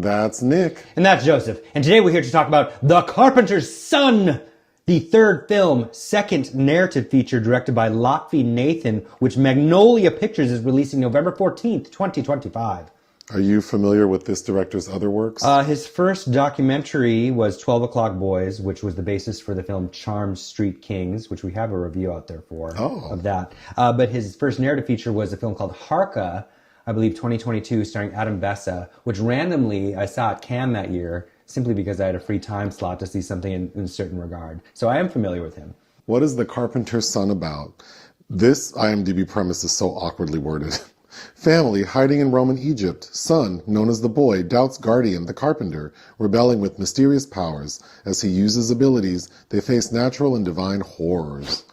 That's Nick. And that's Joseph. And today we're here to talk about The Carpenter's Son, the third film, second narrative feature directed by Lotfy Nathan, which Magnolia Pictures is releasing November 14th, 2025. Are you familiar with this director's other works? His first documentary was 12 O'Clock Boys, which was the basis for the film Charm Street Kings, which we have a review out there for of that. But his first narrative feature was a film called Harka, I believe 2022, starring Adam Bessa, which randomly I saw at Cannes that year, simply because I had a free time slot to see something in a certain regard. So I am familiar with him. What is The Carpenter's Son about? This IMDb premise is so awkwardly worded. Family hiding in Roman Egypt. Son, known as the Boy, doubts guardian, the carpenter, rebelling with mysterious powers. As he uses abilities, they face natural and divine horrors.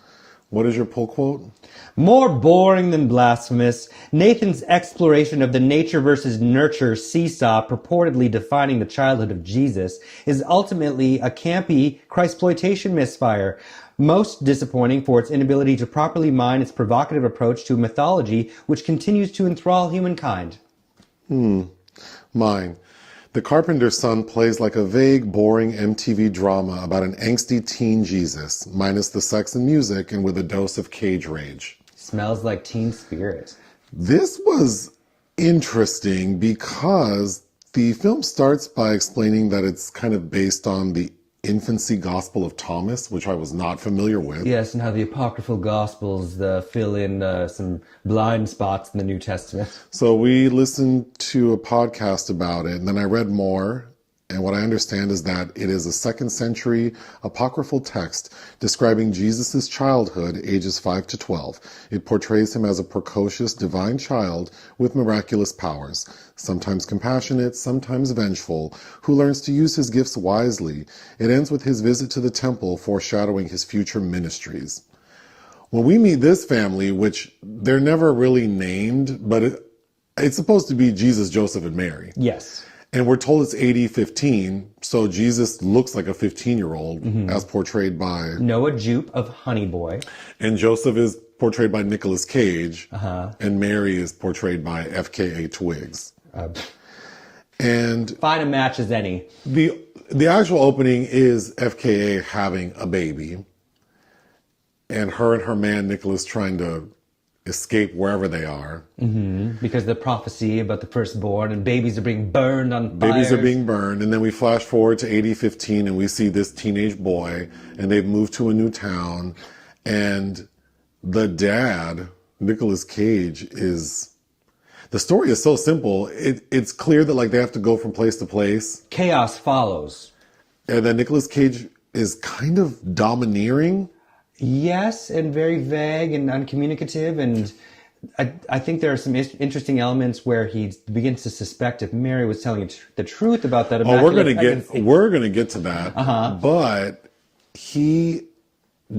What is your pull quote? More boring than blasphemous, Nathan's exploration of the nature versus nurture seesaw purportedly defining the childhood of Jesus is ultimately a campy Christploitation misfire, most disappointing for its inability to properly mine its provocative approach to mythology which continues to enthrall humankind. Mine. The Carpenter's Son plays like a vague, boring MTV drama about an angsty teen Jesus, minus the sex and music and with a dose of cage rage. Smells like teen spirit. This was interesting because the film starts by explaining that it's kind of based on the Infancy Gospel of Thomas, which I was not familiar with. Yes, and how the apocryphal Gospels fill in some blind spots in the New Testament. So we listened to a podcast about it, and then I read more. And what I understand is that it is a 2nd century apocryphal text describing Jesus' childhood, ages 5 to 12. It portrays him as a precocious divine child with miraculous powers, sometimes compassionate, sometimes vengeful, who learns to use his gifts wisely. It ends with his visit to the temple, foreshadowing his future ministries. When we meet this family, which they're never really named, but it's supposed to be Jesus, Joseph, and Mary. Yes. And we're told it's AD 15, so Jesus looks like a 15-year-old, as portrayed by Noah Jupe of Honey Boy. And Joseph is portrayed by Nicolas Cage, and Mary is portrayed by FKA Twigs. And fine a match as any. The actual opening is FKA having a baby, and her man Nicolas trying to escape wherever they are. Because the prophecy about the firstborn and babies are being burned on fires. Babies are being burned, and then we flash forward to AD 15 and we see this teenage boy, and they've moved to a new town, and the dad, Nicolas Cage, the story is so simple. It's clear that like they have to go from place to place. Chaos follows. And then Nicolas Cage is kind of domineering. Yes, and very vague and uncommunicative, and I think there are some interesting elements where he begins to suspect if Mary was telling the truth about that. We're gonna get to that. But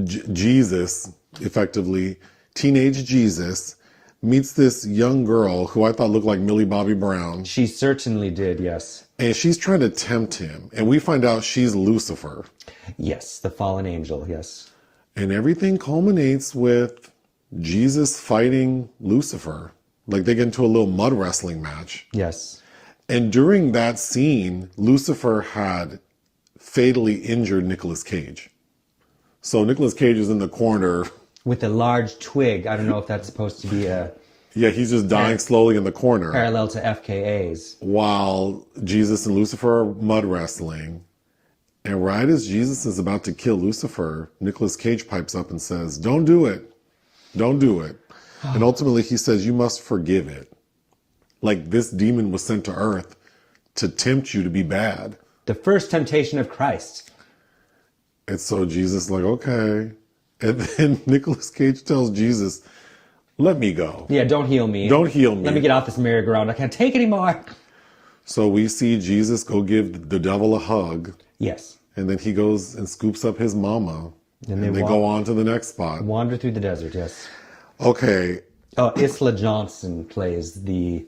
Jesus, effectively, teenage Jesus, meets this young girl who I thought looked like Millie Bobby Brown. She certainly did, yes. And she's trying to tempt him, and we find out she's Lucifer. Yes, the fallen angel, yes. And everything culminates with Jesus fighting Lucifer. Like they get into a little mud wrestling match. Yes. And during that scene, Lucifer had fatally injured Nicolas Cage. So Nicolas Cage is in the corner. With a large twig. I don't know if that's supposed to be a... Yeah, he's just dying slowly in the corner. Parallel to FKA's. While Jesus and Lucifer are mud wrestling. And right as Jesus is about to kill Lucifer, Nicolas Cage pipes up and says, "Don't do it. Don't do it." And ultimately he says, "You must forgive it." Like this demon was sent to earth to tempt you to be bad. The first temptation of Christ. And so Jesus like, okay. And then Nicolas Cage tells Jesus, "Let me go. Yeah, don't heal me. Don't heal me. Let me get off this merry-go-round. I can't take anymore." So we see Jesus go give the devil a hug. Yes. And then he goes and scoops up his mama. And they walk, go on to the next spot. Wander through the desert, yes. Okay. Isla Johnston plays the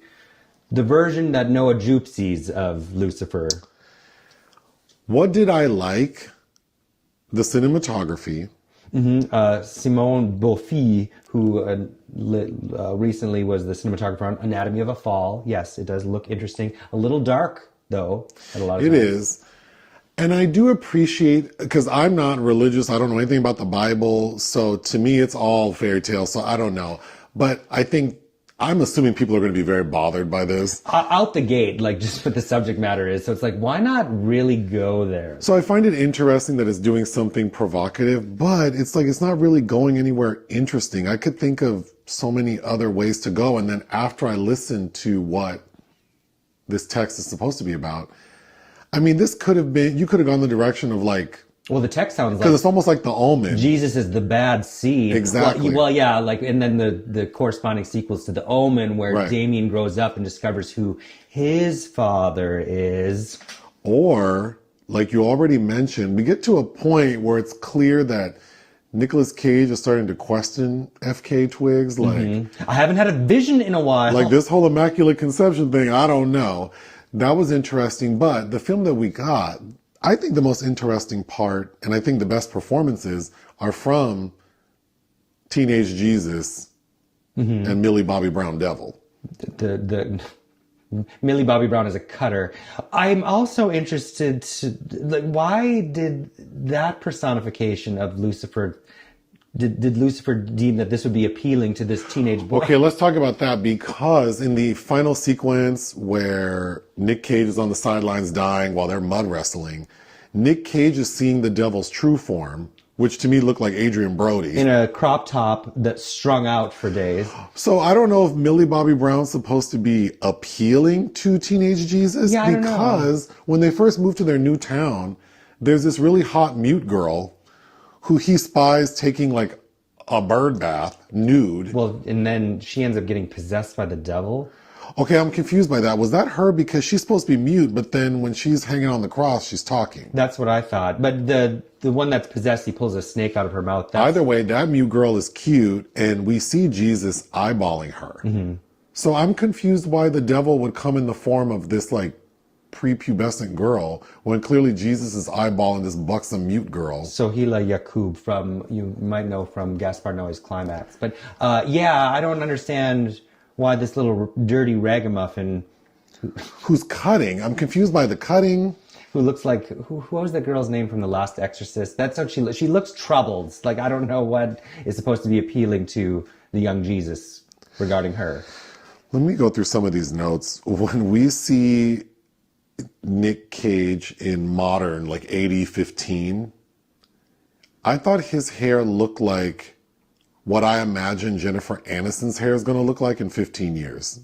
version that Noah Jupe sees of Lucifer. What did I like? The cinematography. Simone Beaufils, who recently was the cinematographer on Anatomy of a Fall. Yes, it does look interesting. A little dark though, at a lot of It times. is. And I do appreciate, because I'm not religious, I don't know anything about the Bible, so to me it's all fairy tale, so I don't know. But I'm assuming people are going to be very bothered by this. Out the gate, like just what the subject matter is. So it's like, why not really go there? So I find it interesting that it's doing something provocative, but it's like it's not really going anywhere interesting. I could think of so many other ways to go, and then after I listen to what this text is supposed to be about, I mean, this could have been, you could have gone the direction of like, well, the text sounds like, because it's almost like the Omen. Jesus is the bad seed. Exactly. Well, yeah, like, and then the corresponding sequels to the Omen, where Right. Damien grows up and discovers who his father is. Or, like you already mentioned, we get to a point where it's clear that Nicolas Cage is starting to question FKA Twigs. Like, I haven't had a vision in a while. like this whole Immaculate Conception thing, I don't know. That was interesting, but the film that we got, I think the most interesting part, and I think the best performances, are from Teenage Jesus and Millie Bobby Brown Devil. The Millie Bobby Brown is a cutter. I'm also interested to, like, why did that personification of Lucifer, did Lucifer deem that this would be appealing to this teenage boy? Okay, let's talk about that, because in the final sequence where Nick Cage is on the sidelines dying while they're mud wrestling, Nick Cage is seeing the devil's true form, which to me looked like Adrian Brody. In a crop top that's strung out for days. So I don't know if Millie Bobby Brown's supposed to be appealing to teenage Jesus, Yeah, I don't know. because when they first moved to their new town, there's this really hot mute girl who he spies taking like a bird bath nude. Well, and then she ends up getting possessed by the devil. Okay, I'm confused by that. Was that her? Because she's supposed to be mute, but then when she's hanging on the cross, she's talking. That's what I thought. But the one that's possessed, he pulls a snake out of her mouth. Either way, that mute girl is cute, and we see Jesus eyeballing her. So I'm confused why the devil would come in the form of this like prepubescent girl when clearly Jesus is eyeballing this buxom mute girl. Souheila Yacoub from, you might know from Gaspar Noé's Climax. But yeah, I don't understand why this little dirty ragamuffin Who's cutting? I'm confused by the cutting. who looks like, what was the girl's name from The Last Exorcist? That's how she looks troubled. Like, I don't know what is supposed to be appealing to the young Jesus regarding her. Let me go through some of these notes. When we see Nick Cage in modern, like 80-15, I thought his hair looked like what I imagine Jennifer Aniston's hair is going to look like in 15 years.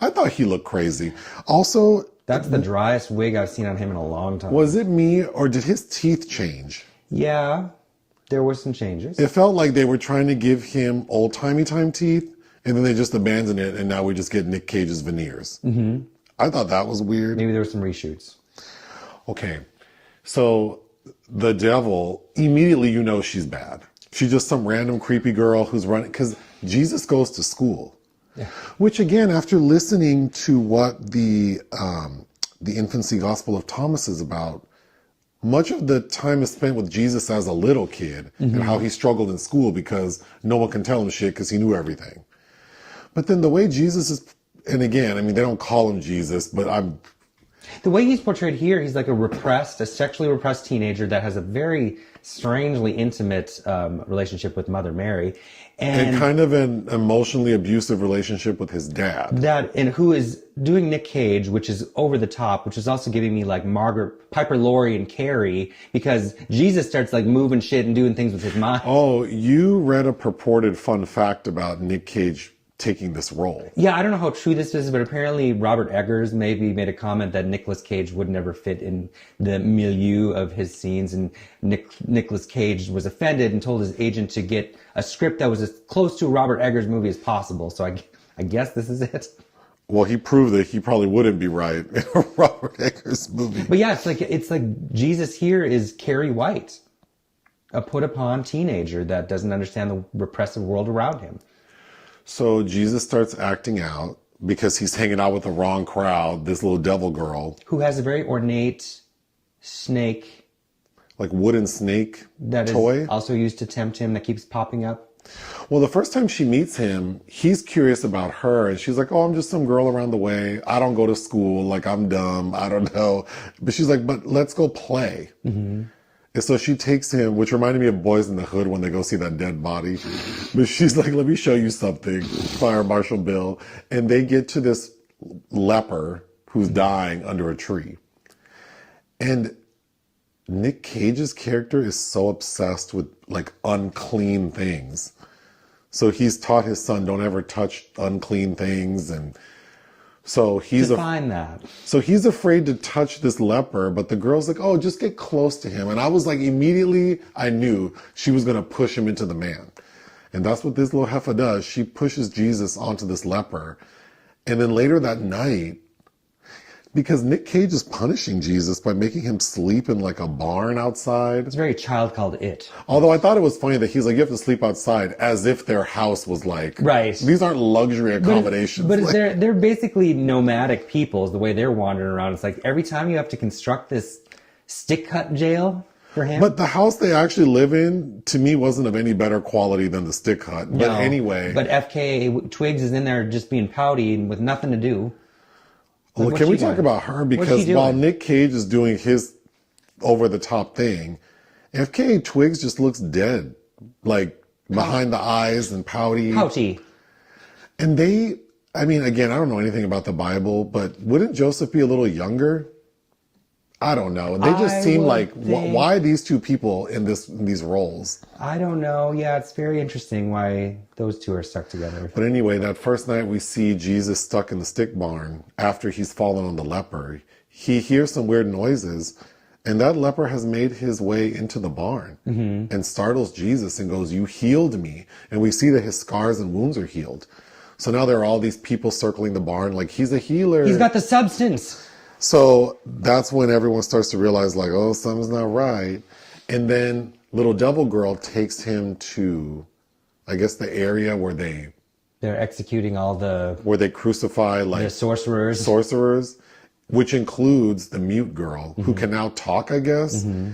I thought he looked crazy. Also, That's the driest wig I've seen on him in a long time. was it me or did his teeth change? Yeah, there were some changes. It felt like they were trying to give him old-timey time teeth, and then they just abandoned it, and now we just get Nick Cage's veneers. I thought that was weird. Maybe there were some reshoots. Okay, so the devil, immediately you know she's bad. She's just some random creepy girl who's running, because Jesus goes to school. Yeah. Which again, after listening to what the Infancy Gospel of Thomas is about, much of the time is spent with Jesus as a little kid and how he struggled in school because no one can tell him shit because he knew everything. But then the way Jesus is, and again, I mean, they don't call him Jesus, but The way he's portrayed here, he's like a sexually repressed teenager that has a very strangely intimate relationship with Mother Mary. and kind of an emotionally abusive relationship with his dad. And who is doing Nick Cage, which is over the top, which is also giving me like Piper Laurie and Carrie, because Jesus starts like moving shit and doing things with his mind. Oh, you read a purported fun fact about Nick Cage taking this role. Yeah, I don't know how true this is, but apparently Robert Eggers maybe made a comment that Nicolas Cage would never fit in the milieu of his scenes, and Nicolas Cage was offended and told his agent to get a script that was as close to a Robert Eggers movie as possible. So I guess this is it. Well, he proved that he probably wouldn't be right in a Robert Eggers movie. But yeah, it's like Jesus here is Carrie White, a put upon teenager that doesn't understand the repressive world around him. So Jesus starts acting out because he's hanging out with the wrong crowd, this little devil girl. Who has a very ornate snake Like wooden snake that toy. is also used to tempt him that keeps popping up. Well, the first time she meets him, he's curious about her, and she's like, oh, I'm just some girl around the way. I don't go to school. Like, I'm dumb. I don't know. But she's like, but let's go play. Mm-hmm. And so she takes him, which reminded me of Boys in the Hood when they go see that dead body. But she's like, let me show you something, Fire Marshal Bill. And they get to this leper who's dying under a tree. And Nick Cage's character is so obsessed with like unclean things. So he's taught his son, don't ever touch unclean things. And so he's he's afraid to touch this leper, but the girl's like, oh, just get close to him. And I was like, immediately I knew she was going to push him into the man. And that's what this little heifer does. She pushes Jesus onto this leper. And then later that night, because Nick Cage is punishing Jesus by making him sleep in like a barn outside. It's very Child Called It. Although I thought it was funny that he's like, you have to sleep outside, as if their house was like, right. These aren't luxury accommodations. But like, they're basically nomadic peoples, the way they're wandering around. It's like every time you have to construct this stick hut jail for him. But the house they actually live in, to me, wasn't of any better quality than the stick hut. But anyway. But FKA Twigs is in there just being pouty and with nothing to do. Well, can we talk about her? Because while Nick Cage is doing his over-the-top thing, FKA Twigs just looks dead. Like, behind the eyes and pouty. Pouty. And I mean, again, I don't know anything about the Bible, but wouldn't Joseph be a little younger? I don't know. They just seem like, why these two people in these roles? I don't know. Yeah, it's very interesting why those two are stuck together. But anyway, that first night we see Jesus stuck in the stick barn after he's fallen on the leper. He hears some weird noises, and that leper has made his way into the barn and startles Jesus and goes, you healed me. And we see that his scars and wounds are healed. So now there are all these people circling the barn like, he's a healer. He's got the substance. So that's when everyone starts to realize, like, oh, something's not right. And then little devil girl takes him to, I guess, the area where they're executing where they crucify like the sorcerers, which includes the mute girl who can now talk, I guess. Mm-hmm.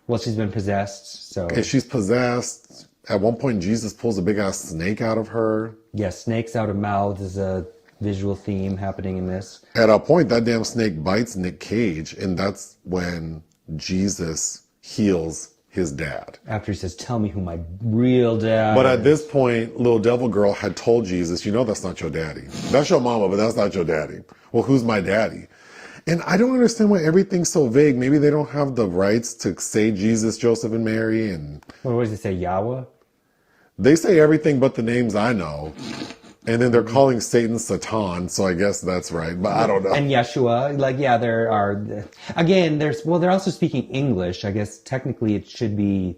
Well, she's been possessed, so. And she's possessed. At one point, Jesus pulls a big ass snake out of her. Yeah, snakes out of mouths is a visual theme happening in this. At a point, that damn snake bites Nick Cage, and that's when Jesus heals his dad. After he says, tell me who my real dad But at this point, little devil girl had told Jesus, you know that's not your daddy. That's your mama, but that's not your daddy. Well, who's my daddy? And I don't understand why everything's so vague. Maybe they don't have the rights to say Jesus, Joseph, and Mary. And what does it say, Yahweh? They say everything but the names I know. And then they're calling Satan Satan, so I guess that's right, but I don't know. And Yeshua, like, yeah, there are, again, they're also speaking English. I guess technically it should be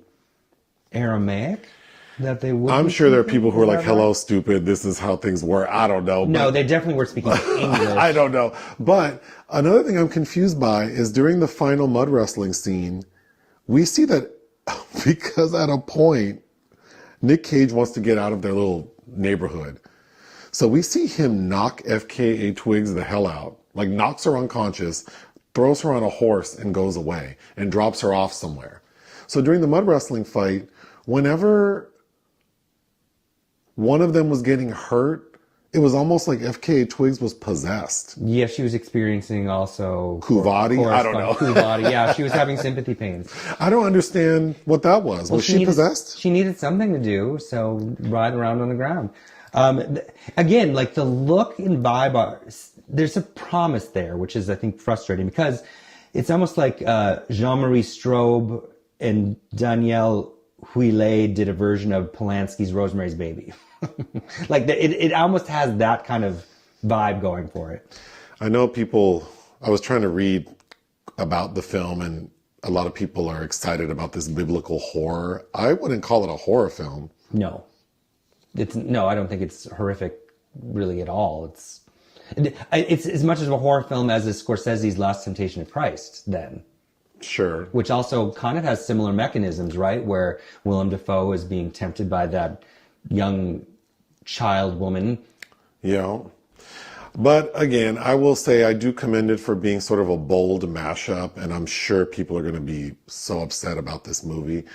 Aramaic that they would. I'm sure there are people who are like, hello, stupid, this is how things work. I don't know. No, they definitely were speaking English. I don't know. But another thing I'm confused by is during the final mud wrestling scene, we see that because at a point, Nick Cage wants to get out of their little neighborhood. So we see him knock FKA Twigs the hell out, like knocks her unconscious, throws her on a horse and goes away and drops her off somewhere. So during the mud wrestling fight, whenever one of them was getting hurt, it was almost like FKA Twigs was possessed. Yeah, she was experiencing also... Kuvati? I don't know. Kuvati, yeah, she was having sympathy pains. I don't understand what that was. Was she possessed? She needed something to do, so ride around on the ground. Again, like the look and vibe there's a promise there, which is, I think, frustrating because it's almost like Jean-Marie Straub and Danielle Huillet did a version of Polanski's Rosemary's Baby. Like it almost has that kind of vibe going for it. I know I was trying to read about the film, and a lot of people are excited about this biblical horror. I wouldn't call it a horror film. No. I don't think it's horrific really at all. It's as much of a horror film as is Scorsese's Last Temptation of Christ then. Sure. Which also kind of has similar mechanisms, right? Where Willem Dafoe is being tempted by that young child woman. Yeah. But again, I will say I do commend it for being sort of a bold mashup, and I'm sure people are going to be so upset about this movie.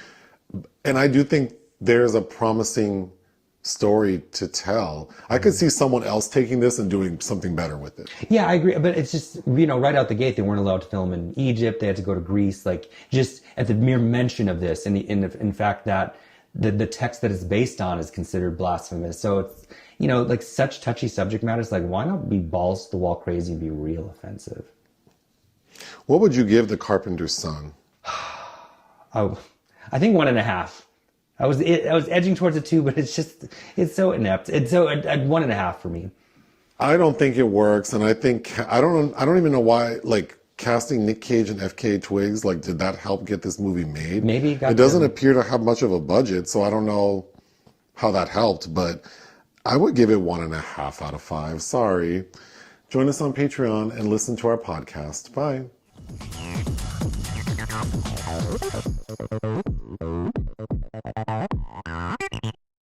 And I do think there's a promising story to tell. I could see someone else taking this and doing something better with it. Yeah, I agree. But it's just, right out the gate, they weren't allowed to film in Egypt. They had to go to Greece. Like, just at the mere mention of this, and in fact that the text that it's based on is considered blasphemous. So it's, like such touchy subject matters. Like, why not be balls to the wall crazy and be real offensive? What would you give The Carpenter's Son? Oh, I think 1.5. I was edging towards a 2, but it's so inept. It's so at 1.5 for me. I don't think it works, and I don't even know why. Like, casting Nick Cage and FKA Twigs, like, did that help get this movie made? Maybe it doesn't appear to have much of a budget, so I don't know how that helped. But I would give it 1.5 out of 5. Sorry. Join us on Patreon and listen to our podcast. Bye.